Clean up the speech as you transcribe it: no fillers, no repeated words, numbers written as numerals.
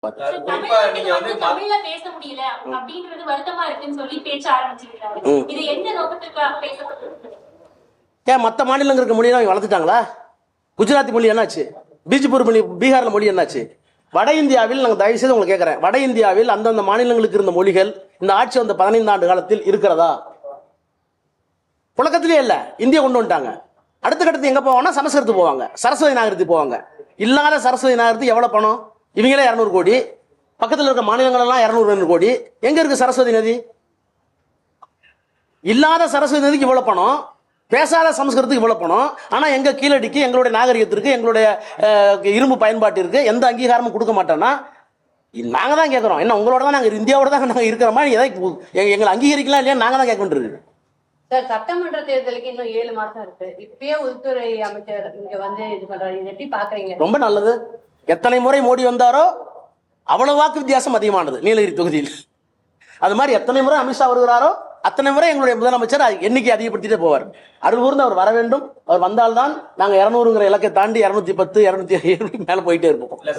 தமிழ்ல பேச முடியல அப்படின்றது வருத்தமா இருக்குன்னு சொல்லி பேச ஆரம்பிச்சிருக்காரு. இது எந்த நோக்கத்துக்காக பேசப்பட்டிருக்கு? ஏன் மற்ற மாநிலங்கள் இருக்க மொழியை வளர்த்துட்டாங்களா? குஜராத்தி மொழி என்னாச்சு? பீஜப்பூர் மொழி, பீகார்ல மொழி என்னாச்சு? வட இந்தியாவில் நாங்கள் தயவு செய்து உங்களுக்கு கேட்கிறேன், வட இந்தியாவில் அந்தந்த மாநிலங்களுக்கு இருந்த மொழிகள் இந்த ஆட்சி வந்த 15 ஆண்டு காலத்தில் இருக்கிறதா? புழக்கத்திலே இல்ல. இந்தியா கொண்டு வந்துட்டாங்க. அடுத்த கட்டத்து எங்க போவாங்கன்னா சமஸ்கிருதத்துக்கு போவாங்க, சரஸ்வதி நாகரத்துக்கு போவாங்க. இல்லாத சரஸ்வதி நாகரத்துக்கு எவ்வளவு பணம்? இவங்களே 200 கோடி, பக்கத்தில் இருக்க மாநிலங்கள் எல்லாம் 200 கோடி. எங்க இருக்கு சரஸ்வதி நதி? இல்லாத சரஸ்வதி நதிக்கு இவ்வளவு பணம், பேசாத சமஸ்கிருதத்துக்கு இவ்வளவு பணம். ஆனா எங்க கீழடிக்கு, எங்களுடைய நாகரிகத்திற்கு, எங்களுடைய இரும்பு பயன்பாட்டிற்கு எந்த அங்கீகாரமும் கொடுக்க மாட்டோம்னா நாங்க தான் கேட்கிறோம். என்ன உங்களோட தான் நாங்க இந்தியாவோட தான் நாங்க இருக்கிறோமா? எங்களை அங்கீகரிக்கலாம் இல்லையா நாங்க தான் கேட்க வேண்டியது. சார், சட்டமன்ற தேர்தலுக்கு இன்னும் 7 மாசம் இருக்கு. இப்பயே உள்துறை அமைச்சர் இங்க வந்து இது பண்றாரு, எப்படி பாக்குறீங்க? ரொம்ப நல்லது. எத்தனை முறை மோடி வந்தாரோ அவ்வளவு வாக்கு வித்தியாசம் அதிகமானது நீலகிரி தொகுதியில். அது மாதிரி எத்தனை முறை அமித்ஷா வருகிறாரோ அத்தனை முறை எங்களுடைய முதலமைச்சர் எண்ணிக்கை அதிகப்படுத்திட்டே போவார். அருள் கூர்ந்து அவர் வர வேண்டும். அவர் வந்தால்தான் நாங்க 200ங்கிற இலக்கை தாண்டி 210, 207 மேல போயிட்டே இருப்போம்.